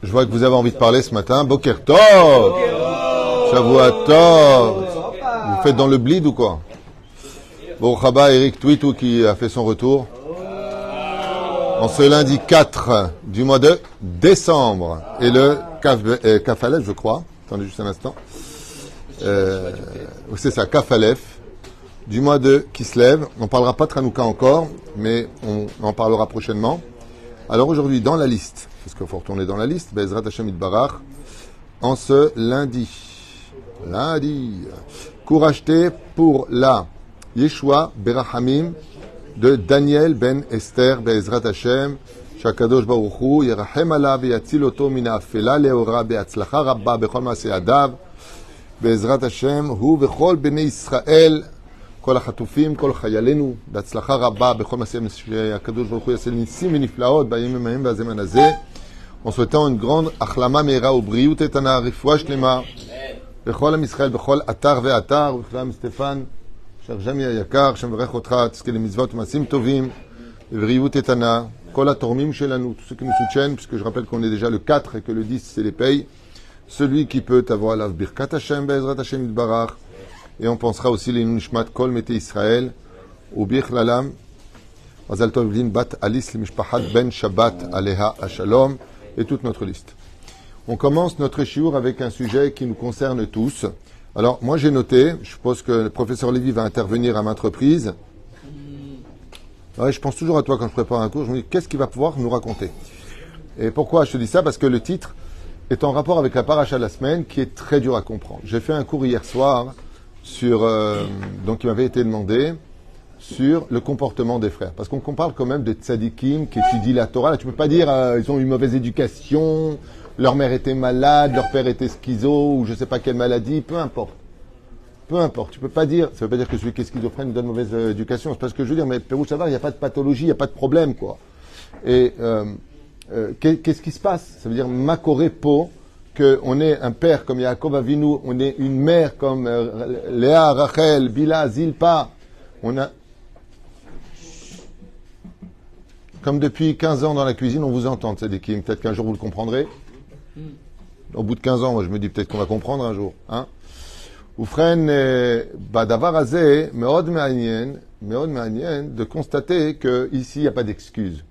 Je vois que vous avez envie de parler ce matin. Boker Tov, Shavua Tov. Vous faites dans le bleed ou quoi? Bon, Chaba, Eric Twitou qui a fait son retour. En ce lundi 4 du mois de décembre. Et le Kafalef, je crois. Attendez juste un instant. C'est ça, Kafalef. Du mois de Kislev. On ne parlera pas de Tranouka encore, mais on en parlera prochainement. Alors aujourd'hui, dans la liste, parce qu'il faut retourner dans la liste, Bezrat Hashem Itbarach, en ce lundi, cours acheté pour la Yeshua Berahamim de Daniel ben Esther Bezrat Hashem, Shakadosh Baruch Hu, Yerachem alav yatzil oto min ha'afela le'ora be'atzlacha rabba bechol ma'aseh yadav, Bezrat Hashem hu vechol bnei Israel, כל החטופים, כל חיילינו, בהצלחה רבה בכל מעשה שהקדוש ברוך הוא יעשה ניסים ונפלאות בימים ההם והזמן הזה. En souhaitant une grande החלמה מהירה ובריאות איתנה, רפואה שלמה בכל עם ישראל, בכל אתר ואתר, ובכלל סטפן, שרז'מי היקר, שמברך אותך, תזכה למצוות ומעשים טובים, ובריאות איתנה, כל התורמים שלנו, tous ceux qui nous soutiennent, puisque je rappelle qu'on est déjà le 4 et que le 10 c'est les payes, celui qui peut avoir la birkat Hashem, Be'ezrat Hashem Yitbarach. Et on pensera aussi les Nishmat Kol Mete Israël, ou Birchlalam, Mazal Tov Lin Bat Alice Mishpachat Ben Shabbat Aleha Ashalom, et toute notre liste. On commence notre shiur avec un sujet qui nous concerne tous. Alors, moi j'ai noté, je suppose que le professeur Lévy va intervenir à maintes reprises. Ouais, je pense toujours à toi quand je prépare un cours, je me dis qu'est-ce qu'il va pouvoir nous raconter. Et pourquoi je te dis ça? Parce que le titre est en rapport avec la paracha de la semaine qui est très dur à comprendre. J'ai fait un cours hier soir sur, donc il m'avait été demandé sur le comportement des frères. Parce qu'on parle quand même de tzadikim qui étudient la Torah. Là, tu peux pas dire ils ont une mauvaise éducation, leur mère était malade, leur père était schizo, ou je sais pas quelle maladie, peu importe. Peu importe. Tu peux pas dire, ça veut pas dire que celui qui est schizophrène donne mauvaise éducation. C'est pas ce que je veux dire, mais Pérouche Savar, il n'y a pas de pathologie, il n'y a pas de problème, quoi. Et qu'est-ce qui se passe? Ça veut dire Makoré Po, qu'on ait un père comme Yaakov Avinu, on ait une mère comme Léa, Rachel, Bila, Zilpa. On a, comme depuis 15 ans dans la cuisine, on vous entend, tzadikim. Peut-être qu'un jour vous le comprendrez. Au bout de 15 ans, moi je me dis peut-être qu'on va comprendre un jour. Hein? Oufren, Badavar Azeh, Meod Me'anien, de constater qu'ici il n'y a pas d'excuse.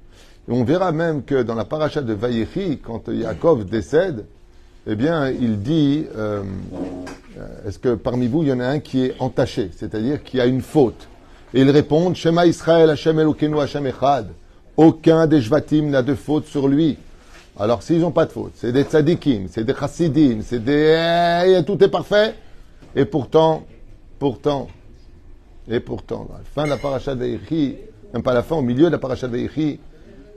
Et on verra même que dans la paracha de Vayechi, quand Yaakov décède, eh bien, il dit, est-ce que parmi vous, il y en a un qui est entaché, c'est-à-dire qui a une faute? Et ils répondent, Shema Israël, Hashem Elokeinu, Hashem Echad. Aucun des Shvatim n'a de faute sur lui. Alors, s'ils n'ont pas de faute, c'est des tzadikim, c'est des chassidim, c'est des... tout est parfait. Et pourtant, à la fin de la paracha de Vayechi, même pas à la fin, au milieu de la paracha de Vayechi,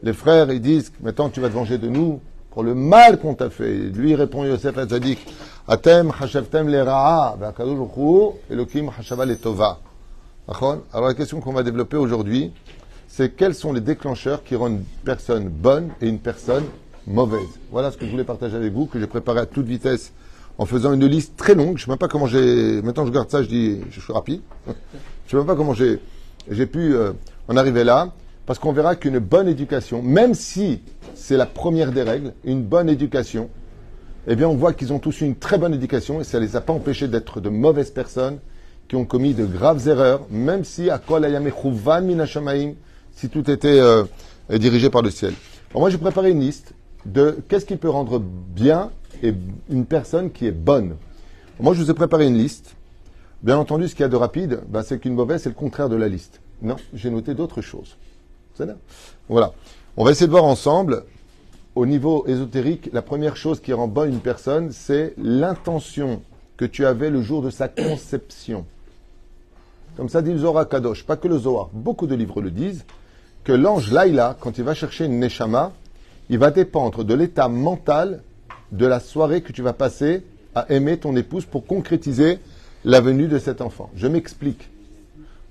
les frères, ils disent, maintenant tu vas te venger de nous, pour le mal qu'on t'a fait. Lui répond Yosef Hatzadik, Atem chashavtem lera'a, v'akadosh baruch hu Elokim chashava letova. Alors la question qu'on va développer aujourd'hui, c'est quels sont les déclencheurs qui rendent une personne bonne et une personne mauvaise. Voilà ce que je voulais partager avec vous, que j'ai préparé à toute vitesse en faisant une liste très longue. Je ne sais même pas comment j'ai... Maintenant je regarde ça, je dis, je suis rapide. Je ne sais même pas comment j'ai pu en arriver là. Parce qu'on verra qu'une bonne éducation, même si c'est la première des règles, une bonne éducation, eh bien on voit qu'ils ont tous eu une très bonne éducation et ça ne les a pas empêchés d'être de mauvaises personnes qui ont commis de graves erreurs, même si à kol ayamechuvan minashamaim, si tout était dirigé par le ciel. Alors moi j'ai préparé une liste de qu'est-ce qui peut rendre bien et une personne qui est bonne. Moi je vous ai préparé une liste. Bien entendu, ce qu'il y a de rapide, c'est qu'une mauvaise, c'est le contraire de la liste. Non, j'ai noté d'autres choses. Voilà. On va essayer de voir ensemble, au niveau ésotérique, la première chose qui rend bonne une personne, c'est l'intention que tu avais le jour de sa conception. Comme ça dit le Zohar Kadosh, pas que le Zohar, beaucoup de livres le disent, que l'ange Laïla, quand il va chercher une Neshama, il va dépendre de l'état mental de la soirée que tu vas passer à aimer ton épouse pour concrétiser la venue de cet enfant. Je m'explique.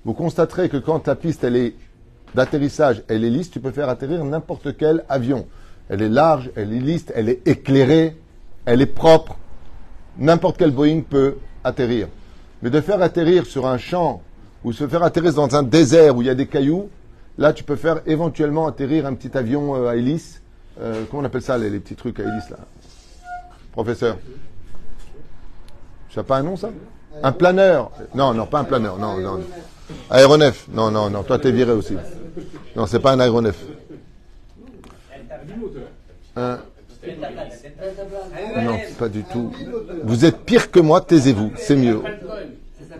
Vous constaterez que quand ta piste, d'atterrissage, elle est lisse, tu peux faire atterrir n'importe quel avion. Elle est large, elle est lisse, elle est éclairée, elle est propre. N'importe quel Boeing peut atterrir. Mais de faire atterrir sur un champ ou se faire atterrir dans un désert où il y a des cailloux, Là, tu peux faire éventuellement atterrir un petit avion à hélice. Comment on appelle ça, les petits trucs à hélice, là? Professeur. Ça n'a pas un nom, ça? Un planeur. Non, non, pas un planeur. Non, non. Aéronef. Non, non, non. Toi, t'es viré aussi. Non, c'est pas un aéronef. Non, pas du tout. Vous êtes pire que moi, taisez-vous. C'est mieux.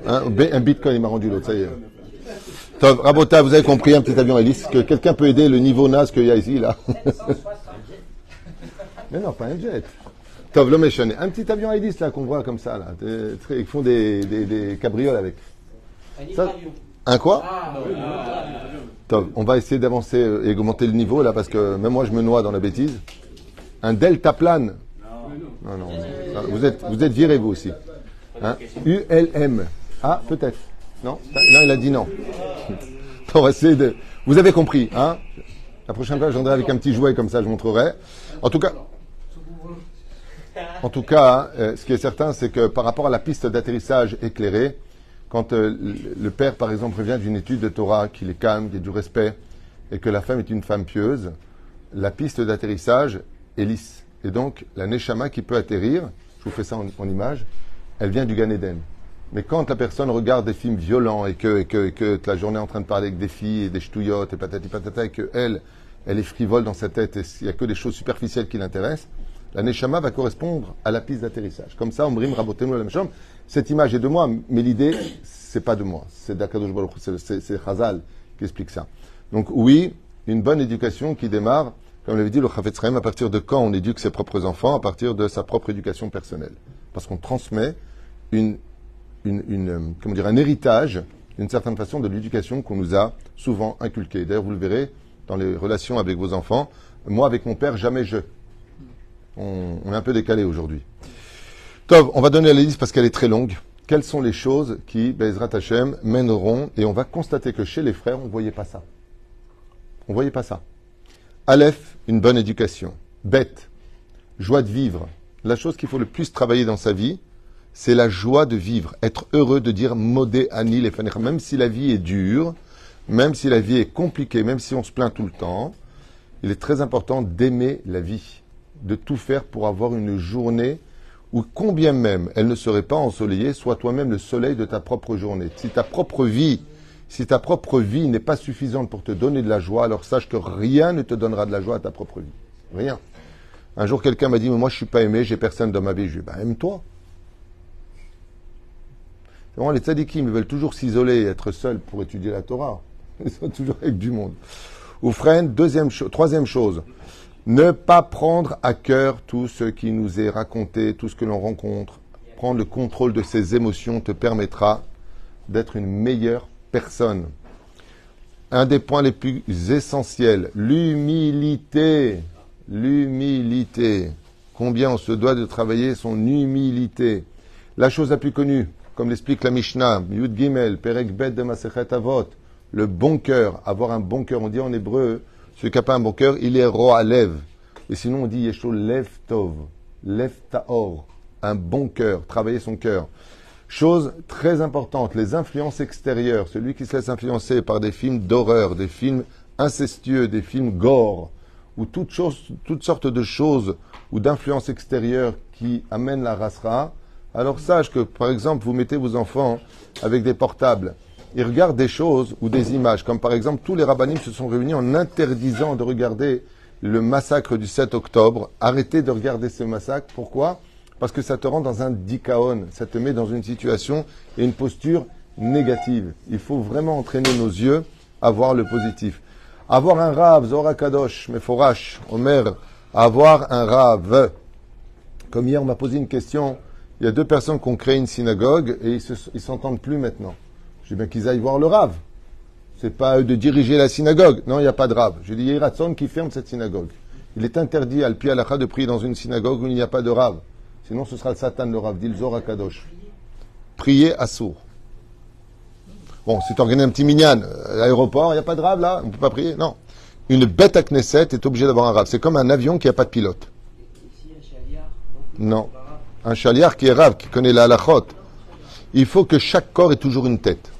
Hein, un bitcoin, il m'a rendu l'autre, ça y est. Tov, Rabota, vous avez compris, un petit avion hélice, que quelqu'un peut aider le niveau naze qu'il y a ici, là. Mais non, pas un jet. Tov, l'homme est chané. Un petit avion hélice, là, qu'on voit comme ça, là. Ils font des cabrioles avec. Ça, un quoi? Tov, on va essayer d'avancer et augmenter le niveau, là, parce que même moi, je me noie dans la bêtise. Un deltaplane. Non, non, non. Vous êtes viré, vous aussi. Hein? ULM. Ah, peut-être. Non, il a dit non. On va essayer de... Vous avez compris, hein? La prochaine fois, je viendrai avec un petit jouet comme ça, je montrerai. En tout cas, ce qui est certain, c'est que par rapport à la piste d'atterrissage éclairée, quand le père, par exemple, revient d'une étude de Torah, qu'il est calme, qu'il y a du respect, et que la femme est une femme pieuse, la piste d'atterrissage est lisse. Et donc, la Neshama qui peut atterrir, je vous fais ça en image, elle vient du Gan Eden. Mais quand la personne regarde des films violents et que toute la journée est en train de parler avec des filles et des ch'touillottes et patati patata et qu'elle est frivole dans sa tête et il n'y a que des choses superficielles qui l'intéressent, la Neshama va correspondre à la piste d'atterrissage. Comme ça, Omrim Rabotenu la Neshama. Cette image est de moi, mais l'idée, c'est pas de moi. C'est d'Akadosh Baruch Hu, c'est Chazal qui explique ça. Donc oui, une bonne éducation qui démarre, comme l'avait dit le Chafetz Chaim, à partir de quand on éduque ses propres enfants, à partir de sa propre éducation personnelle. Parce qu'on transmet un héritage, d'une certaine façon, de l'éducation qu'on nous a souvent inculquée. D'ailleurs, vous le verrez dans les relations avec vos enfants. Moi, avec mon père, jamais je. On est un peu décalé aujourd'hui. Tov, on va donner la liste parce qu'elle est très longue. Quelles sont les choses qui, Bezrat Hashem, mèneront, et on va constater que chez les frères, on ne voyait pas ça. On ne voyait pas ça. Aleph, une bonne éducation. Beth, joie de vivre. La chose qu'il faut le plus travailler dans sa vie, c'est la joie de vivre. Être heureux de dire Modé Ani Lefanecha. Même si la vie est dure, même si la vie est compliquée, même si on se plaint tout le temps, il est très important d'aimer la vie. De tout faire pour avoir une journée où, combien même elle ne serait pas ensoleillée, sois toi-même le soleil de ta propre journée. Si ta propre vie n'est pas suffisante pour te donner de la joie, alors sache que rien ne te donnera de la joie à ta propre vie. Rien. Un jour, quelqu'un m'a dit, mais moi, je suis pas aimé, j'ai personne dans ma vie. Je lui ai dit, aime-toi. C'est vraiment les tzadikim, ils veulent toujours s'isoler et être seuls pour étudier la Torah. Ils sont toujours avec du monde. Oufren, troisième chose. Ne pas prendre à cœur tout ce qui nous est raconté, tout ce que l'on rencontre. Prendre le contrôle de ses émotions te permettra d'être une meilleure personne. Un des points les plus essentiels, l'humilité. L'humilité. Combien on se doit de travailler son humilité. La chose la plus connue, comme l'explique la Mishnah, Yud Gimel, Perek Bet de Masechet Avot, le bon cœur, avoir un bon cœur. On dit en hébreu, celui qui n'a pas un bon cœur, il est roa lev. Et sinon, on dit Yesho lev tov, lev taor, un bon cœur, travailler son cœur. Chose très importante, les influences extérieures. Celui qui se laisse influencer par des films d'horreur, des films incestueux, des films gore, ou toutes sortes de choses ou d'influences extérieures qui amènent la rasra, alors sache que, par exemple, vous mettez vos enfants avec des portables. Ils regardent des choses ou des images, comme par exemple, tous les rabbinim se sont réunis en interdisant de regarder le massacre du 7 octobre. Arrêtez de regarder ce massacre. Pourquoi? Parce que ça te rend dans un dikaon, ça te met dans une situation et une posture négative. Il faut vraiment entraîner nos yeux à voir le positif. Avoir un rave, Zohar Kadosh, Meforash, Omer, avoir un rave. Comme hier, on m'a posé une question. Il y a deux personnes qui ont créé une synagogue et ils s'entendent plus maintenant. Je dis bien qu'ils aillent voir le rave. C'est pas à eux de diriger la synagogue. Non, il n'y a pas de rave. Je dis, il y a Ratson qui ferme cette synagogue. Il est interdit à Al-Pi Halakha de prier dans une synagogue où il n'y a pas de rave. Sinon, ce sera le Satan, le rave, dit le Zohar Kadosh. Prier à sourd. Bon, si tu organises un petit minyan à l'aéroport, il n'y a pas de rave là, on ne peut pas prier. Non. Une bête à Knesset est obligée d'avoir un rave. C'est comme un avion qui n'a pas de pilote. Non. Un chaliar qui est rave, qui connaît la halachot. Il faut que chaque corps ait toujours une tête.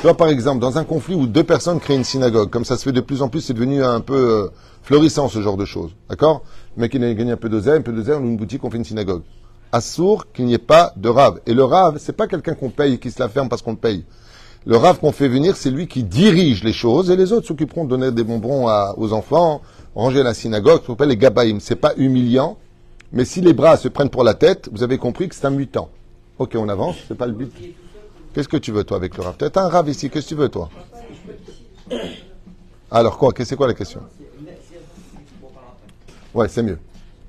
vois, par exemple, dans un conflit où deux personnes créent une synagogue, comme ça se fait de plus en plus, c'est devenu un peu florissant ce genre de choses. D'accord? Le mec, il a gagné un peu d'oseille, on ouvre une boutique, on fait une synagogue. Assour qu'il n'y ait pas de rave. Et le rave, c'est pas quelqu'un qu'on paye et qui se la ferme parce qu'on le paye. Le rave qu'on fait venir, c'est lui qui dirige les choses et les autres s'occuperont de donner des bonbons aux enfants, ranger la synagogue, ce qu'on appelle les gabaïm. C'est pas humiliant, mais si les bras se prennent pour la tête, vous avez compris que c'est un mutant. Ok, on avance, c'est pas le but. Qu'est-ce que tu veux, toi, avec le rave? T'as un rave ici, qu'est-ce que tu veux, toi? Alors, quoi? C'est quoi la question? Ouais, c'est mieux.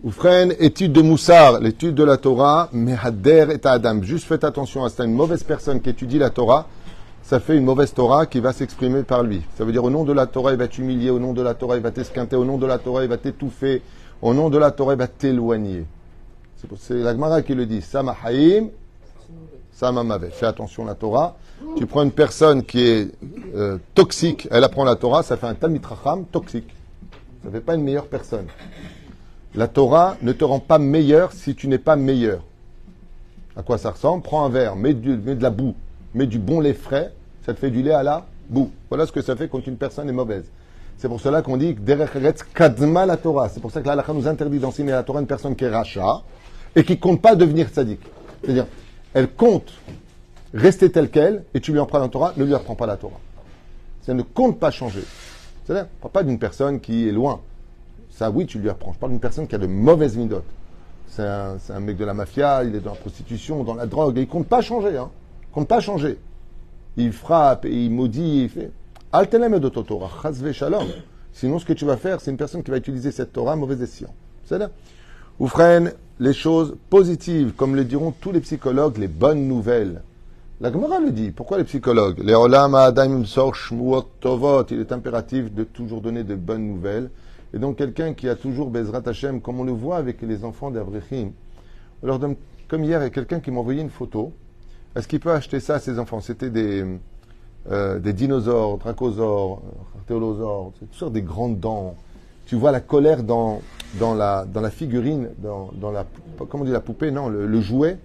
Oufren, étude de Moussar, l'étude de la Torah, Mehader et Adam. Juste faites attention à ça. Une mauvaise personne qui étudie la Torah, ça fait une mauvaise Torah qui va s'exprimer par lui. Ça veut dire au nom de la Torah, il va t'humilier, au nom de la Torah, il va t'esquinter, au nom de la Torah, il va t'étouffer, au nom de la Torah, il va t'éloigner. C'est la Gemara qui le dit. Sama Haïm, Sama Mavet. Fais attention à la Torah. Tu prends une personne qui est toxique, elle apprend la Torah, ça fait un Talmid Chacham toxique. Ça ne fait pas une meilleure personne. La Torah ne te rend pas meilleur si tu n'es pas meilleur. À quoi ça ressemble? Prends un verre, mets de la boue, mets du bon lait frais, ça te fait du lait à la boue. Voilà ce que ça fait quand une personne est mauvaise. C'est pour cela qu'on dit Derech Eretz Kadma la Torah. C'est pour ça que la halakha nous interdit d'enseigner la Torah à une personne qui est racha et qui ne compte pas devenir tzaddik. C'est-à-dire, elle compte rester telle qu'elle et tu lui en prends la Torah, ne lui apprends pas la Torah. Ça ne compte pas changer. C'est-à-dire, ne parle pas d'une personne qui est loin. Ça, oui, tu lui apprends. Je parle d'une personne qui a de mauvaises midotes. C'est un mec de la mafia, il est dans la prostitution, dans la drogue, et il compte pas changer. Hein. Il compte pas changer. Il frappe, et il maudit, il fait. Altenem de Torah, chazve shalom. Sinon, ce que tu vas faire, c'est une personne qui va utiliser cette Torah mauvais escient. C'est-à-dire, ou freinent les choses positives, comme le diront tous les psychologues, les bonnes nouvelles. La Gemara le dit. Pourquoi les psychologues? Les olam ha'adaim sor shmuot tovot. Il est impératif de toujours donner de bonnes nouvelles. Et donc, quelqu'un qui a toujours Bezrat Hashem, comme on le voit avec les enfants d'Avrechim, on leur donne, comme hier, il y a quelqu'un qui m'a envoyé une photo. Est-ce qu'il peut acheter ça à ses enfants? C'était des dinosaures, dracosaures, artéolosaures, toutes sortes des grandes dents. Tu vois la colère dans la figurine, dans la, comment on dit, la poupée, non, le jouet,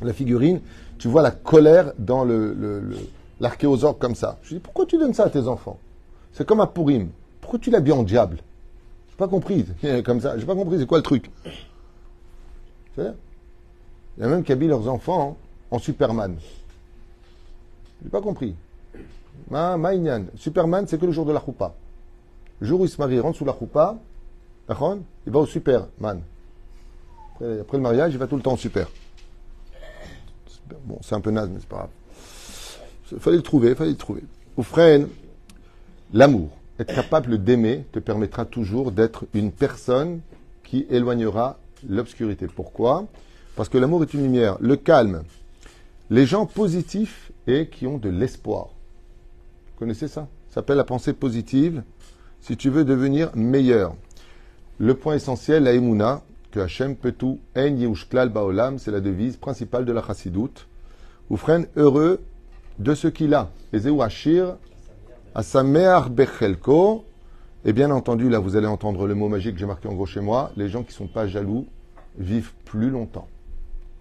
la figurine. Tu vois la colère dans l'archéosaure comme ça. Je dis, pourquoi tu donnes ça à tes enfants? C'est comme un Purim. Pourquoi tu l'habilles en diable? J'ai pas compris. Comme ça, j'ai pas compris. C'est quoi le truc? C'est-à-dire, il y a même qui habillent leurs enfants en Superman. J'ai pas compris. Maïnian. Superman, c'est que le jour de la choupa. Le jour où il se marie, il rentre sous la choupa, il va au Superman. Après le mariage, il va tout le temps au super. Bon, c'est un peu naze, mais c'est pas grave. Il fallait le trouver. Oufren, l'amour. Être capable d'aimer te permettra toujours d'être une personne qui éloignera l'obscurité. Pourquoi? Parce que l'amour est une lumière. Le calme. Les gens positifs et qui ont de l'espoir. Vous connaissez ça? Ça s'appelle la pensée positive. Si tu veux devenir meilleur. Le point essentiel, la Emouna, que Hachem peut tout, En Yehushklal Baolam, c'est la devise principale de la Chassidoute. Oufren, heureux de ce qu'il a. Et Zéou Hachir, Asameach Bechelko, et bien entendu, là vous allez entendre le mot magique que j'ai marqué en gros chez moi, les gens qui ne sont pas jaloux vivent plus longtemps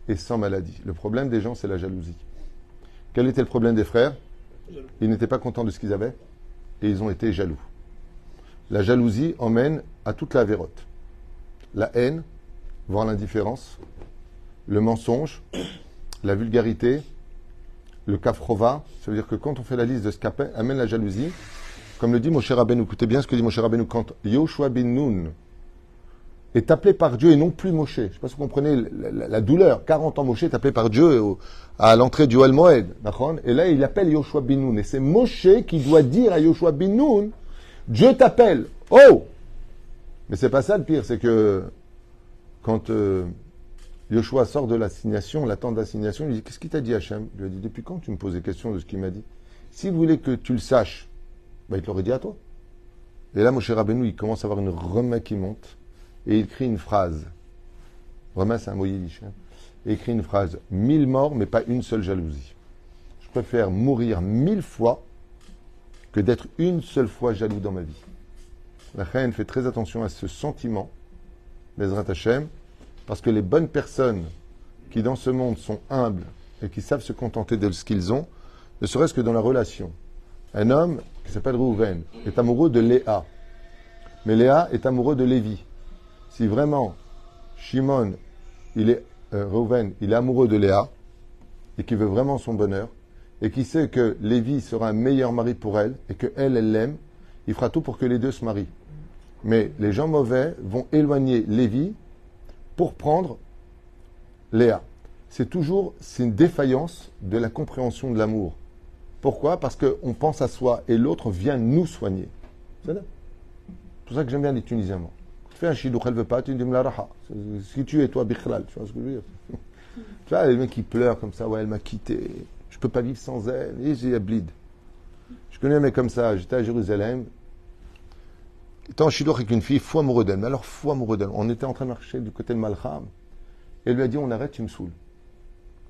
et sans maladie. Le problème des gens, c'est la jalousie. Quel était le problème des frères? Ils n'étaient pas contents de ce qu'ils avaient et ils ont été jaloux. La jalousie emmène à toute la vérote. La haine, voire l'indifférence, le mensonge, la vulgarité, le kafrova, ça veut dire que quand on fait la liste de ce qu'amène la jalousie, comme le dit Moshe Rabbeinu, écoutez bien ce que dit Moshe Rabbeinu, quand Yoshua bin Nun est appelé par Dieu et non plus Moshe, je ne sais pas si vous comprenez la douleur, 40 ans Moshe est appelé par Dieu à l'entrée du Oel Moed, et là il appelle Yoshua bin Nun, et c'est Moshe qui doit dire à Yoshua bin Nun, Dieu t'appelle, oh! Mais c'est pas ça le pire, c'est que quand Yoshua sort de l'assignation, la tente d'assignation, il lui dit, qu'est-ce qu'il t'a dit Hachem? Il lui a dit, depuis quand tu me poses des questions de ce qu'il m'a dit? S'il voulait que tu le saches, il te l'aurait dit à toi. Et là, Moshe Rabbeinu, il commence à avoir une remède qui monte, et il écrit une phrase. Remède, c'est un mot yiddish. Et il écrit une phrase, 1000 morts, mais pas une seule jalousie. Je préfère mourir 1000 fois que d'être une seule fois jaloux dans ma vie. La reine fait très attention à ce sentiment, Bezrat Hashem, parce que les bonnes personnes qui dans ce monde sont humbles et qui savent se contenter de ce qu'ils ont, ne serait-ce que dans la relation. Un homme qui s'appelle Reuven est amoureux de Léa, mais Léa est amoureux de Lévi. Si vraiment Shimon, Reuven, il est amoureux de Léa et qu'il veut vraiment son bonheur et qu'il sait que Lévi sera un meilleur mari pour elle et qu'elle l'aime, il fera tout pour que les deux se marient. Mais les gens mauvais vont éloigner Lévi pour prendre Léa. C'est une défaillance de la compréhension de l'amour. Pourquoi? Parce qu'on pense à soi et l'autre vient nous soigner. C'est pour ça que j'aime bien les Tunisiens. Moi. Tu fais un chidouch, elle ne veut pas, tu dis me la raha. Si tu es toi, bichlal, tu vois ce que je veux dire? Tu vois, les mecs qui pleurent comme ça, ouais, elle m'a quitté, je ne peux pas vivre sans elle, et j'ai bleed. Je connais un mec comme ça, j'étais à Jérusalem, j'étais en chidouch avec une fille, fou amoureux d'elle, mais alors fou amoureux d'elle. On était en train de marcher du côté de Malcham, et elle lui a dit, on arrête, tu me saoules.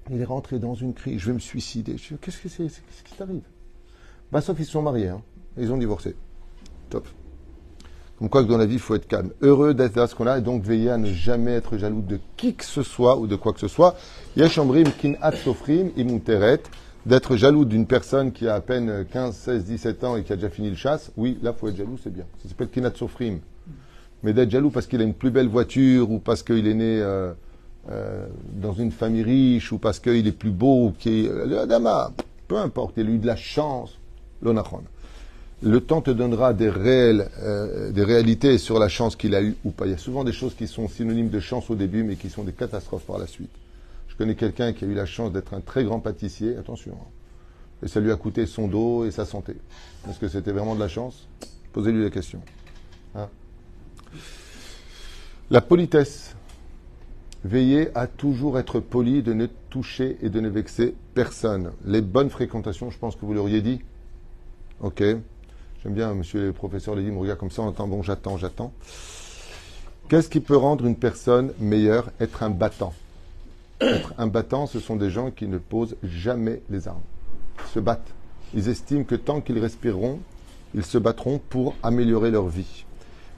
Il est rentré dans une crise, je vais me suicider. Je dis, qu'est-ce que c'est? Qu'est-ce qui t'arrive? Bah, sauf qu'ils se sont mariés, hein. Ils ont divorcé. Top. Comme quoi que dans la vie, il faut être calme. Heureux d'être là ce qu'on a, et donc veiller à ne jamais être jaloux de qui que ce soit ou de quoi que ce soit. Yeshambrim kin at sofrim imunteret. D'être jaloux d'une personne qui a à peine 15, 16, 17 ans et qui a déjà fini le chasse, oui, là, il faut être jaloux, c'est bien. Ça s'appelle kin at sofrim. Mais d'être jaloux parce qu'il a une plus belle voiture ou parce qu'il est né dans une famille riche ou parce qu'il est plus beau ou le Adama, peu importe, il a eu de la chance, l'onachon. Le temps te donnera des réalités sur la chance qu'il a eue ou pas. Il y a souvent des choses qui sont synonymes de chance au début, mais qui sont des catastrophes par la suite. Je connais quelqu'un qui a eu la chance d'être un très grand pâtissier, attention, hein, et ça lui a coûté son dos et sa santé. Est-ce que c'était vraiment de la chance? Posez-lui la question. Hein? La politesse. Veillez à toujours être poli, de ne toucher et de ne vexer personne. Les bonnes fréquentations, je pense que vous l'auriez dit. Ok. J'aime bien, monsieur le professeur Lévi me regarde comme ça, on entend, bon, j'attends. Qu'est-ce qui peut rendre une personne meilleure? Être un battant. Être un battant, ce sont des gens qui ne posent jamais les armes. Ils se battent. Ils estiment que tant qu'ils respireront, ils se battront pour améliorer leur vie.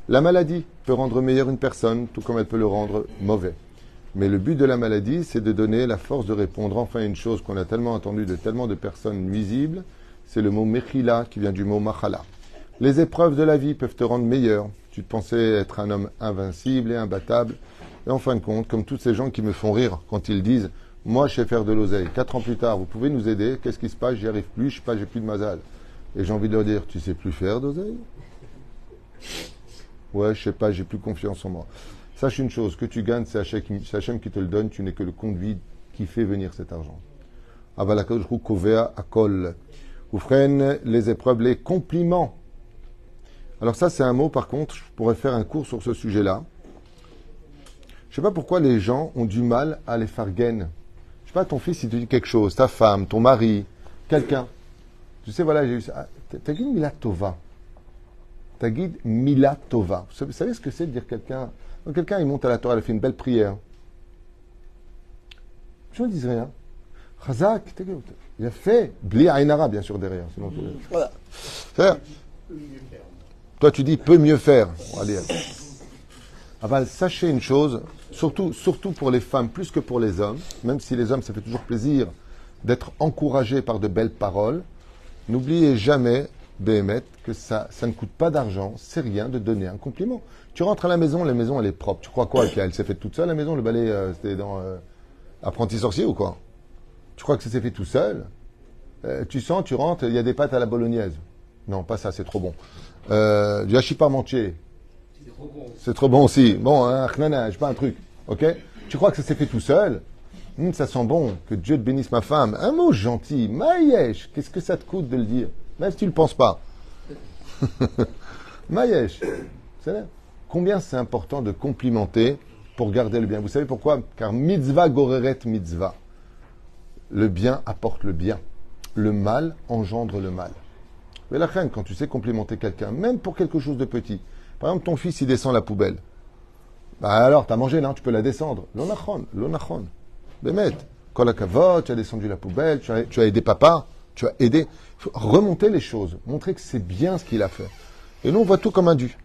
La maladie peut rendre meilleure une personne, tout comme elle peut le rendre mauvais. Mais le but de la maladie, c'est de donner la force de répondre enfin à une chose qu'on a tellement entendue de tellement de personnes nuisibles, c'est le mot mechila qui vient du mot machala. Les épreuves de la vie peuvent te rendre meilleur. Tu te pensais être un homme invincible et imbattable. Et en fin de compte, comme tous ces gens qui me font rire quand ils disent « Moi, je sais faire de l'oseille. 4 ans plus tard, vous pouvez nous aider. Qu'est-ce qui se passe? J'y arrive plus. Je sais pas, j'ai plus de mazal. » Et j'ai envie de leur dire « Tu sais plus faire d'oseille ?»« Ouais, je sais pas, j'ai plus confiance en moi. » Sache une chose, que tu gagnes, c'est Hachem qui te le donne. Tu n'es que le conduit qui fait venir cet argent. Avalakadosh kovea akol. Vous freinez les épreuves, les compliments. Alors ça, c'est un mot, par contre, je pourrais faire un cours sur ce sujet-là. Je ne sais pas pourquoi les gens ont du mal à les fargen. Je sais pas, ton fils, il te dit quelque chose, ta femme, ton mari, quelqu'un. Tu sais, voilà, j'ai eu ça. T'as dit Mila Tova. T'as dit Mila Tova. Vous savez ce que c'est de dire quelqu'un? Quand quelqu'un, il monte à la Torah, il a fait une belle prière. Je ne dis rien. Chazak, il a fait Bli Ainara, bien sûr, derrière. Sinon, voilà. Toi, tu dis peut mieux faire. Allez. Aval, sachez une chose, surtout pour les femmes, plus que pour les hommes, même si les hommes, ça fait toujours plaisir d'être encouragés par de belles paroles, n'oubliez jamais, Béhémet, que ça ne coûte pas d'argent, c'est rien de donner un compliment. Tu rentres à la maison elle est propre. Tu crois quoi? Elle s'est faite toute seule, la maison, le balai, c'était dans Apprenti sorcier ou quoi? Tu crois que ça s'est fait tout seul? Tu sens, tu rentres, il y a des pâtes à la bolognaise. Non, pas ça, c'est trop bon. Du hachis parmentier. C'est trop bon aussi. Bon, un je sais pas, un truc. Ok? Tu crois que ça s'est fait tout seul? Ça sent bon. Que Dieu te bénisse ma femme. Un mot gentil. Maïesh. Qu'est-ce que ça te coûte de le dire? Même si tu ne le penses pas. Maïesh. Combien c'est important de complimenter pour garder le bien? Vous savez pourquoi? Car mitzvah goreret mitzvah. Le bien apporte le bien. Le mal engendre le mal. Mais la reine, quand tu sais complimenter quelqu'un, même pour quelque chose de petit, par exemple, ton fils, il descend la poubelle. Bah alors, t'as mangé, là, tu peux la descendre. L'onachon. Bémet. Quand la cavote, tu as descendu la poubelle, tu as aidé papa, tu as aidé. Il faut remonter les choses, montrer que c'est bien ce qu'il a fait. Et nous, on voit tout comme un dû.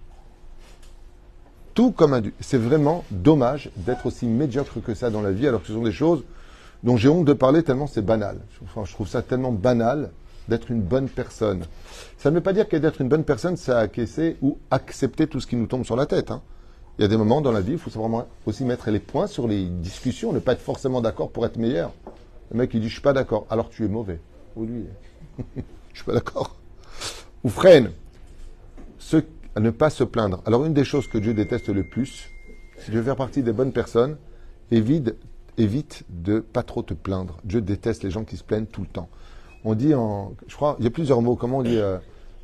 Tout comme un dû. C'est vraiment dommage d'être aussi médiocre que ça dans la vie, alors que ce sont des choses dont j'ai honte de parler tellement c'est banal. Je trouve ça tellement banal d'être une bonne personne. Ça ne veut pas dire que d'être une bonne personne, c'est acquiescer ou accepter tout ce qui nous tombe sur la tête. Hein. Il y a des moments dans la vie, il faut vraiment aussi mettre les points sur les discussions, ne pas être forcément d'accord pour être meilleur. Le mec, il dit, je suis pas d'accord. Alors tu es mauvais. Ou lui, je suis pas d'accord. Ou freine. À ne pas se plaindre. Alors, une des choses que Dieu déteste le plus, si tu veux faire partie des bonnes personnes, évite de pas trop te plaindre. Dieu déteste les gens qui se plaignent tout le temps. On dit je crois, il y a plusieurs mots. Comment on dit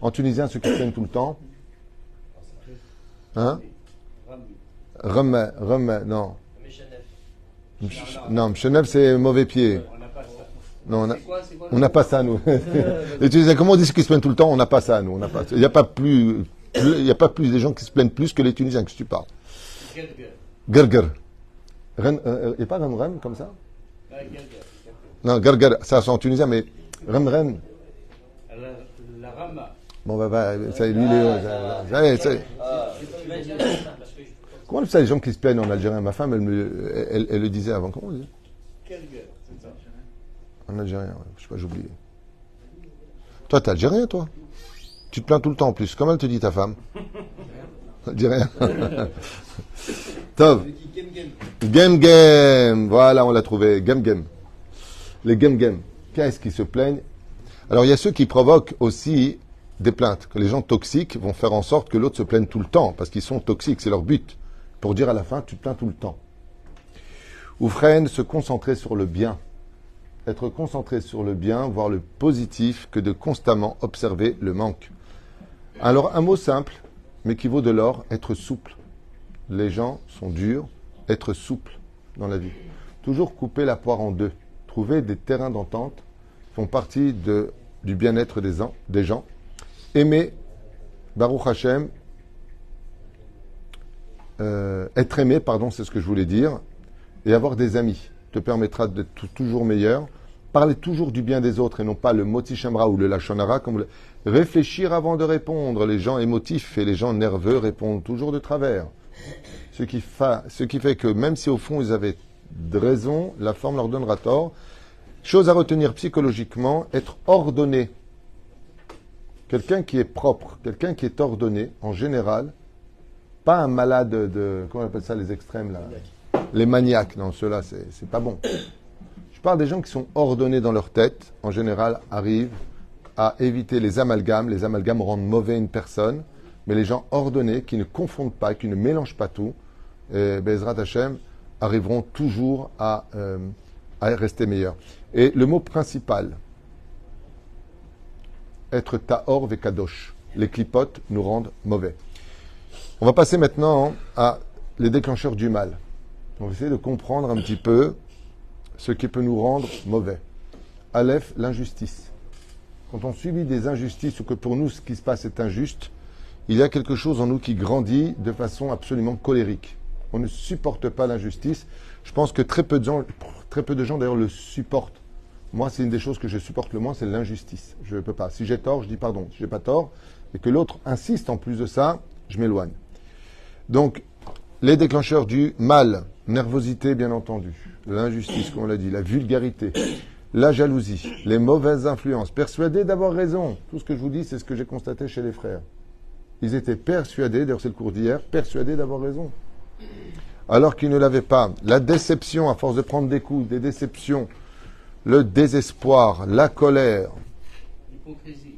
en tunisien ceux qui se plaignent tout le temps? Hein? Non. Non, Mchenef, c'est mauvais pied. Non, on n'a pas ça, nous. Et tu disais, comment on dit ceux qui se plaignent tout le temps? On n'a pas ça, nous. Il n'y a pas plus des gens qui se plaignent plus que les Tunisiens que tu parles. Gerger. Il n'y a pas Ren comme ça? Non, Gerger, ça c'est en tunisien, mais Ren. La Rama. Bon, ça, lui, comment ça, les gens qui se plaignent en algérien? Ma femme, elle le disait avant. Comment on dit? En algérien, ouais. Je sais pas, j'ai oublié. Toi, t'es algérien, toi? Tu te plains tout le temps en plus. Comment elle te dit, ta femme? Elle dit rien. Tov. Gem. Voilà, on l'a trouvé. Gem. Les gem. Qu'est-ce qui se plaignent? Alors, il y a ceux qui provoquent aussi des plaintes. Que les gens toxiques vont faire en sorte que l'autre se plaigne tout le temps. Parce qu'ils sont toxiques. C'est leur but. Pour dire à la fin, tu te plains tout le temps. Ou freine, se concentrer sur le bien. Être concentré sur le bien, voir le positif, que de constamment observer le manque. Alors, un mot simple, mais qui vaut de l'or, être souple. Les gens sont durs, être souple dans la vie. Toujours couper la poire en deux. Trouver des terrains d'entente font partie du bien-être des gens. Aimer, Baruch Hashem, être aimé, c'est ce que je voulais dire, et avoir des amis te permettra d'être toujours meilleur. Parler toujours du bien des autres et non pas le moti shemra ou le lachonara. Réfléchir avant de répondre. Les gens émotifs et les gens nerveux répondent toujours de travers. Ce qui fait que même si au fond ils avaient raison, la forme leur donnera tort. Chose à retenir psychologiquement, être ordonné. Quelqu'un qui est propre, quelqu'un qui est ordonné, en général, pas un malade comment on appelle ça, les extrêmes là? Les maniaques, non, ceux-là, c'est pas bon. Je parle des gens qui sont ordonnés dans leur tête, en général, arrivent à éviter les amalgames. Les amalgames rendent mauvais une personne, mais les gens ordonnés, qui ne confondent pas, qui ne mélangent pas tout, Bezrat Hashem, arriveront toujours à rester meilleurs. Et le mot principal, être ta'or ve kadosh. Les clipotes nous rendent mauvais. On va passer maintenant à les déclencheurs du mal. On va essayer de comprendre un petit peu ce qui peut nous rendre mauvais. Aleph, l'injustice. Quand on subit des injustices ou que pour nous ce qui se passe est injuste, il y a quelque chose en nous qui grandit de façon absolument colérique. On ne supporte pas l'injustice. Je pense que très peu de gens d'ailleurs le supportent. Moi, c'est une des choses que je supporte le moins, c'est l'injustice. Je ne peux pas. Si j'ai tort, je dis pardon. Si j'ai pas tort, et que l'autre insiste en plus de ça, je m'éloigne. Donc, les déclencheurs du mal, nervosité bien entendu, l'injustice, comme on l'a dit, la vulgarité, la jalousie, les mauvaises influences, persuadés d'avoir raison. Tout ce que je vous dis, c'est ce que j'ai constaté chez les frères. Ils étaient persuadés, d'ailleurs c'est le cours d'hier, persuadés d'avoir raison. Alors qu'ils ne l'avaient pas. La déception, à force de prendre des coups, des déceptions, le désespoir, la colère. L'hypocrisie.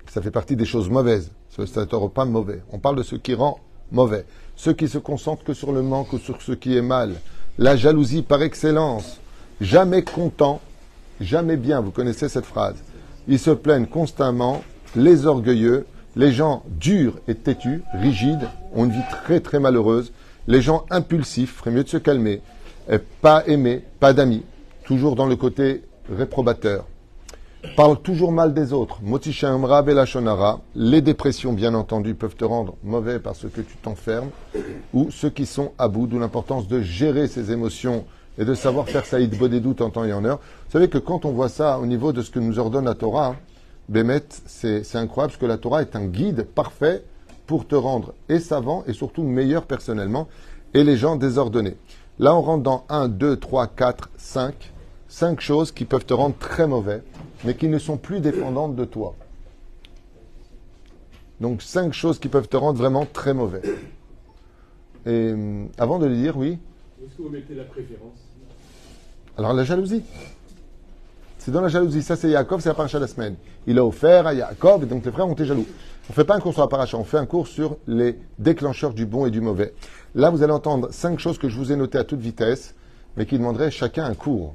Ça fait partie des choses mauvaises. Ce n'est pas mauvais. On parle de ce qui rend mauvais. Ceux qui se concentrent que sur le manque ou sur ce qui est mal. La jalousie par excellence. Jamais content, jamais bien. Vous connaissez cette phrase. Ils se plaignent constamment. Les orgueilleux, les gens durs et têtus, rigides, ont une vie très très malheureuse. Les gens impulsifs, ferait mieux de se calmer. Et pas aimés, pas d'amis. Toujours dans le côté réprobateur. Parle toujours mal des autres. Motisha Amra Belashonara. Les dépressions, bien entendu, peuvent te rendre mauvais parce que tu t'enfermes. Ou ceux qui sont à bout, d'où l'importance de gérer ses émotions et de savoir faire sa hitbodedut en temps et en heure. Vous savez que quand on voit ça au niveau de ce que nous ordonne la Torah, Bémet, c'est incroyable parce que la Torah est un guide parfait pour te rendre et savant et surtout meilleur personnellement et les gens désordonnés. Là, on rentre dans 1, 2, 3, 4, 5. 5 choses qui peuvent te rendre très mauvais, mais qui ne sont plus dépendantes de toi. Donc 5 choses qui peuvent te rendre vraiment très mauvais. Et avant de le dire, oui. Où est-ce que vous mettez la préférence? Alors la jalousie. C'est dans la jalousie. Ça, c'est Yaakov, c'est la paracha de la semaine. Il a offert à Yaakov, et donc les frères ont été jaloux. On ne fait pas un cours sur la paracha, on fait un cours sur les déclencheurs du bon et du mauvais. Là, vous allez entendre 5 choses que je vous ai notées à toute vitesse, mais qui demanderaient chacun un cours.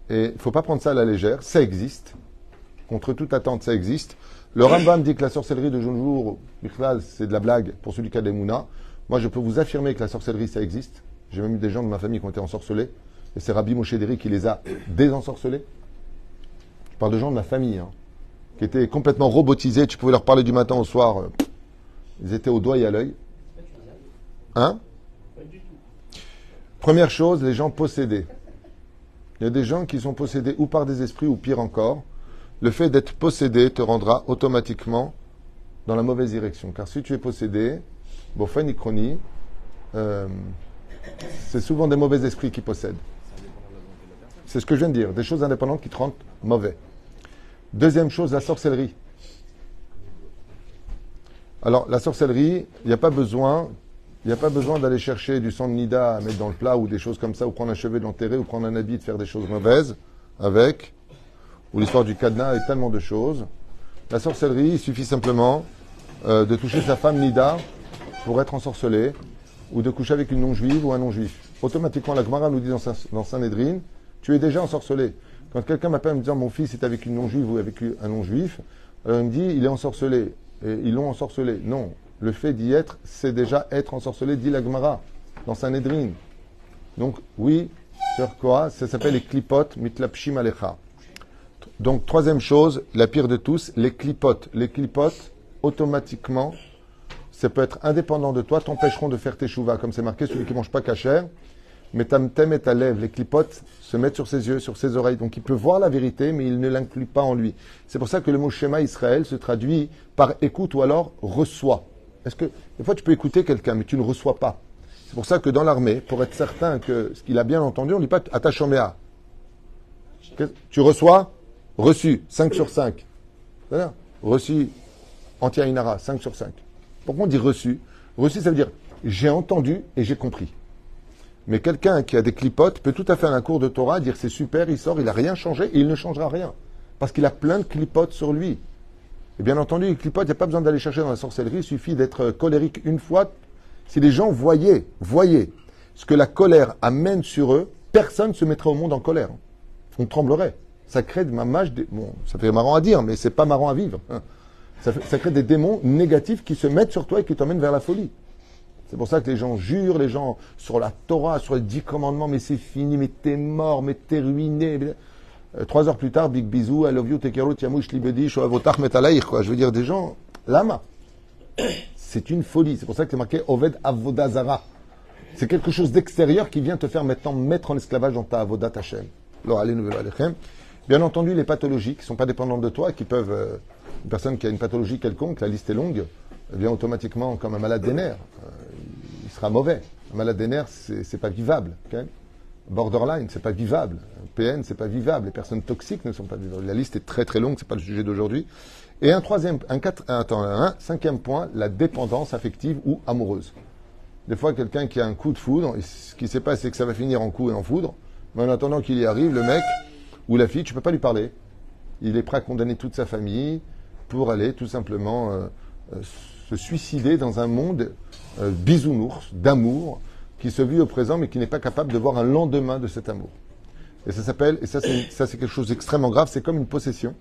Et il ne faut pas prendre ça à la légère. Ça existe. Contre toute attente, ça existe. Le Rambam dit que la sorcellerie de jour, Bichlal, c'est de la blague pour celui qui a des mounas. Moi, je peux vous affirmer que la sorcellerie, ça existe. J'ai même eu des gens de ma famille qui ont été ensorcelés. Et c'est Rabbi Moshe Deri qui les a désensorcelés. Je parle de gens de ma famille, qui étaient complètement robotisés. Tu pouvais leur parler du matin au soir. Ils étaient au doigt et à l'œil. Hein? Première chose, les gens possédés. Il y a des gens qui sont possédés ou par des esprits ou pire encore. Le fait d'être possédé te rendra automatiquement dans la mauvaise direction. Car si tu es possédé, Bofen Ikroni, c'est souvent des mauvais esprits qui possèdent. C'est ce que je viens de dire. Des choses indépendantes qui te rendent mauvais. Deuxième chose, la sorcellerie. Alors, la sorcellerie, il n'y a pas besoin d'aller chercher du sang de Nida à mettre dans le plat ou des choses comme ça, ou prendre un chevet de l'enterrer, ou prendre un habit de faire des choses mauvaises avec, ou l'histoire du cadenas et tellement de choses. La sorcellerie, il suffit simplement de toucher sa femme Nida pour être ensorcelé, ou de coucher avec une non-juive ou un non-juif. Automatiquement, la Gemara nous dit dans Sanhedrin, tu es déjà ensorcelé. Quand quelqu'un m'appelle en me disant mon fils est avec une non-juive ou avec un non-juif, alors il me dit il est ensorcelé. Et ils l'ont ensorcelé. Non. Le fait d'y être, c'est déjà être ensorcelé, dit la Gemara, dans Sanhedrin. Donc, oui, sur quoi? Ça s'appelle les klipotes, mitlapshim alecha. Donc, troisième chose, la pire de tous, les klipotes. Les klipotes, automatiquement, ça peut être indépendant de toi, t'empêcheront de faire tes chouvas, comme c'est marqué, celui qui ne mange pas kasher. Mais tam et ta lèvre, les klipotes se mettent sur ses yeux, sur ses oreilles. Donc il peut voir la vérité, mais il ne l'inclut pas en lui. C'est pour ça que le mot Shema Israël se traduit par écoute ou alors reçoit. Est-ce que des fois tu peux écouter quelqu'un, mais tu ne reçois pas? C'est pour ça que dans l'armée, pour être certain que ce qu'il a bien entendu, on ne dit pas attachoméa. Tu reçois, reçu, 5 sur 5. C'est-à-dire, reçu, anti-ainara, 5 sur 5. Pourquoi on dit reçu? Reçu, ça veut dire j'ai entendu et j'ai compris. Mais quelqu'un qui a des clipotes peut tout à fait faire un cours de Torah, dire c'est super, il sort, il n'a rien changé et il ne changera rien. Parce qu'il a plein de clipotes sur lui. Et bien entendu, les clipotes, il n'y a pas besoin d'aller chercher dans la sorcellerie, il suffit d'être colérique une fois. Si les gens voyaient ce que la colère amène sur eux, personne ne se mettrait au monde en colère. On tremblerait. Ça crée de mamage, bon, ça fait marrant à dire, mais c'est pas marrant à vivre. Ça crée des démons négatifs qui se mettent sur toi et qui t'emmènent vers la folie. C'est pour ça que les gens jurent, les gens sur la Torah, sur les 10 commandements, mais c'est fini, mais t'es mort, mais t'es ruiné. 3 heures plus tard, big bisou, I love you, tekero, tiamouch, libedi, shoavotach, metalaïr, quoi. Je veux dire, des gens, lama. C'est une folie. C'est pour ça que c'est marqué Oved Avodazara. C'est quelque chose d'extérieur qui vient te faire maintenant mettre en esclavage dans ta Avodat Hashem. Bien entendu, les pathologies qui ne sont pas dépendantes de toi, qui peuvent, une personne qui a une pathologie quelconque, la liste est longue, vient automatiquement comme un malade des nerfs. Il sera mauvais. Un malade des nerfs, c'est pas vivable. Okay? Borderline, c'est pas vivable. PN, c'est pas vivable. Les personnes toxiques ne sont pas vivables. La liste est très très longue, c'est pas le sujet d'aujourd'hui. Et un cinquième point, la dépendance affective ou amoureuse. Des fois, quelqu'un qui a un coup de foudre, ce qui se passe, c'est que ça va finir en coup et en foudre. Mais en attendant qu'il y arrive, le mec ou la fille, tu peux pas lui parler. Il est prêt à condamner toute sa famille pour aller tout simplement se suicider dans un monde bisounours, d'amour, qui se vit au présent, mais qui n'est pas capable de voir un lendemain de cet amour. Et ça s'appelle, et ça c'est quelque chose d'extrêmement grave, c'est comme une possession,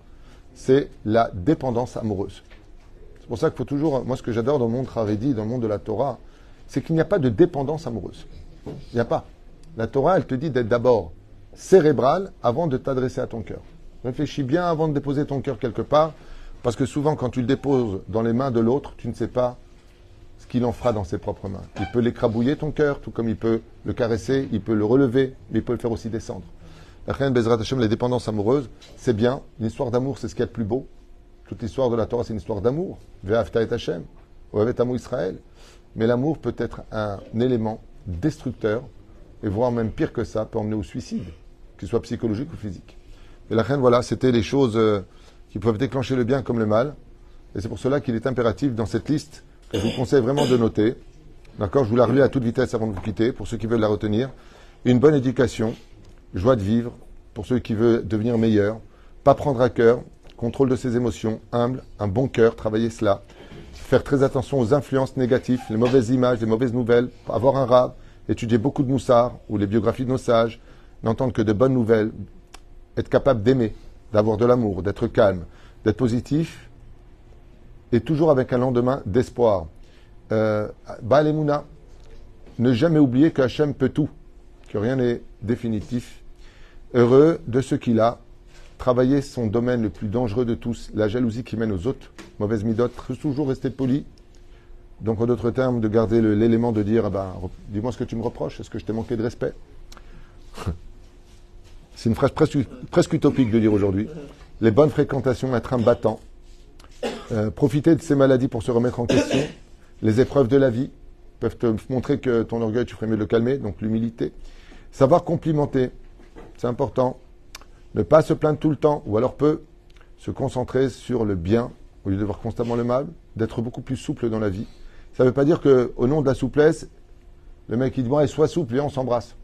c'est la dépendance amoureuse. C'est pour ça qu'il faut toujours, moi ce que j'adore dans le monde Haredi, dans le monde de la Torah, c'est qu'il n'y a pas de dépendance amoureuse. Il n'y a pas. La Torah, elle te dit d'être d'abord cérébral avant de t'adresser à ton cœur. Réfléchis bien avant de déposer ton cœur quelque part, parce que souvent quand tu le déposes dans les mains de l'autre, tu ne sais pas ce qu'il en fera dans ses propres mains. Il peut l'écrabouiller ton cœur, tout comme il peut le caresser, il peut le relever, mais il peut le faire aussi descendre. La reine Bezrat Hashem, les dépendances amoureuses, c'est bien. Une histoire d'amour, c'est ce qu'il y a de plus beau. Toute l'histoire de la Torah, c'est une histoire d'amour. Ve'afta et Hashem, Ohevet Amo Israël. Mais l'amour peut être un élément destructeur et voire même pire que ça, peut emmener au suicide, qu'il soit psychologique ou physique. Et la reine, voilà, c'était les choses qui peuvent déclencher le bien comme le mal. Et c'est pour cela qu'il est impératif dans cette liste, que je vous conseille vraiment de noter. D'accord, je vous la relis à toute vitesse avant de vous quitter, pour ceux qui veulent la retenir. Une bonne éducation, joie de vivre, pour ceux qui veulent devenir meilleurs, pas prendre à cœur, contrôle de ses émotions, humble, un bon cœur, travailler cela, faire très attention aux influences négatives, les mauvaises images, les mauvaises nouvelles, avoir un rab, étudier beaucoup de moussard ou les biographies de nos sages, n'entendre que de bonnes nouvelles, être capable d'aimer, d'avoir de l'amour, d'être calme, d'être positif, et toujours avec un lendemain d'espoir. Baal Emouna, ne jamais oublier que Hachem peut tout, que rien n'est définitif. Heureux de ce qu'il a, travailler son domaine le plus dangereux de tous, la jalousie qui mène aux autres, mauvaise midote, toujours rester poli. Donc en d'autres termes, de garder l'élément de dire, dis-moi ce que tu me reproches, est-ce que je t'ai manqué de respect? C'est une phrase presque utopique de dire aujourd'hui. Les bonnes fréquentations, être un battant, profiter de ses maladies pour se remettre en question, les épreuves de la vie peuvent te montrer que ton orgueil, tu ferais mieux de le calmer, donc l'humilité. Savoir complimenter, c'est important. Ne pas se plaindre tout le temps, ou alors peu, se concentrer sur le bien, au lieu de voir constamment le mal, d'être beaucoup plus souple dans la vie. Ça ne veut pas dire qu'au nom de la souplesse, le mec il dit, bon, sois souple, viens, on s'embrasse.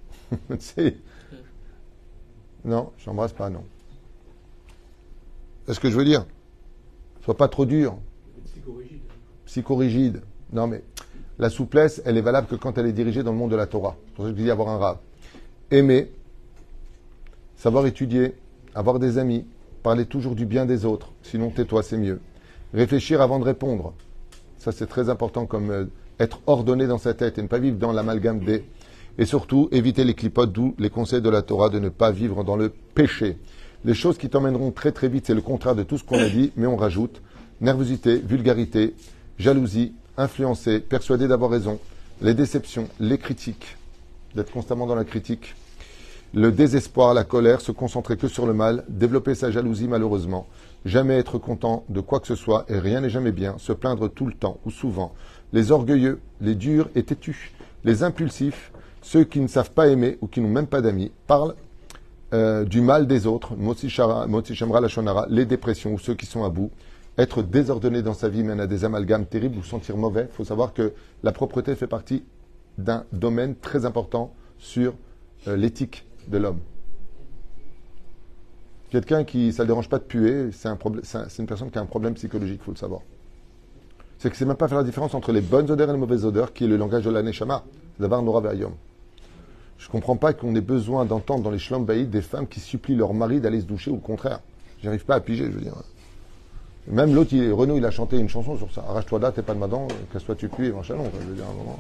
Non, je n'embrasse pas, non. C'est ce que je veux dire. Sois pas trop dur. Psychorigide. Psychorigide. Non, mais la souplesse, elle est valable que quand elle est dirigée dans le monde de la Torah. C'est pour ça que je dis avoir un rave. Aimer, savoir étudier, avoir des amis, parler toujours du bien des autres. Sinon, tais-toi, c'est mieux. Réfléchir avant de répondre. Ça, c'est très important comme être ordonné dans sa tête et ne pas vivre dans l'amalgame des... Et surtout, éviter les clipotes, d'où les conseils de la Torah de ne pas vivre dans le péché. Les choses qui t'emmèneront très très vite, c'est le contraire de tout ce qu'on a dit, mais on rajoute nervosité, vulgarité, jalousie, influencé, persuadé d'avoir raison, les déceptions, les critiques, d'être constamment dans la critique, le désespoir, la colère, se concentrer que sur le mal, développer sa jalousie malheureusement, jamais être content de quoi que ce soit et rien n'est jamais bien, se plaindre tout le temps ou souvent, les orgueilleux, les durs et têtus, les impulsifs, ceux qui ne savent pas aimer ou qui n'ont même pas d'amis, parlent du mal des autres, Motsi Shemra Lachonara, les dépressions ou ceux qui sont à bout, être désordonné dans sa vie mène à des amalgames terribles ou sentir mauvais. Il faut savoir que la propreté fait partie d'un domaine très important sur l'éthique de l'homme. Quelqu'un qui, ça ne le dérange pas de puer, c'est une personne qui a un problème psychologique, il faut le savoir. C'est que c'est même pas faire la différence entre les bonnes odeurs et les mauvaises odeurs, qui est le langage de la Neshama. C'est d'avoir Nora Ve'ayom. Je ne comprends pas qu'on ait besoin d'entendre dans les Shlom Bayit des femmes qui supplient leur mari d'aller se doucher, ou le contraire. J'arrive pas à piger, je veux dire. Même l'autre, Renaud, il a chanté une chanson sur ça. Arrache-toi là, t'es pas de madame, casse-toi tu pues, et machin, je veux dire, à un moment.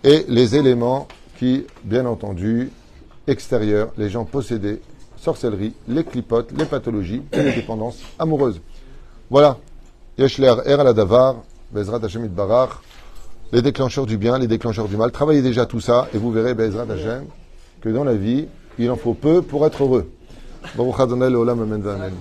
Et les éléments qui, bien entendu, extérieurs, les gens possédés, sorcellerie, les clipotes, les pathologies et les dépendances amoureuses. Voilà. Yeshler Er Aladavar, Bezrat Hashem Itbarach, les déclencheurs du bien, les déclencheurs du mal. Travaillez déjà tout ça et vous verrez, Bezrat Hashem, que dans la vie, il en faut peu pour être heureux. Baruch Adonai Leolam Amen V'Amen.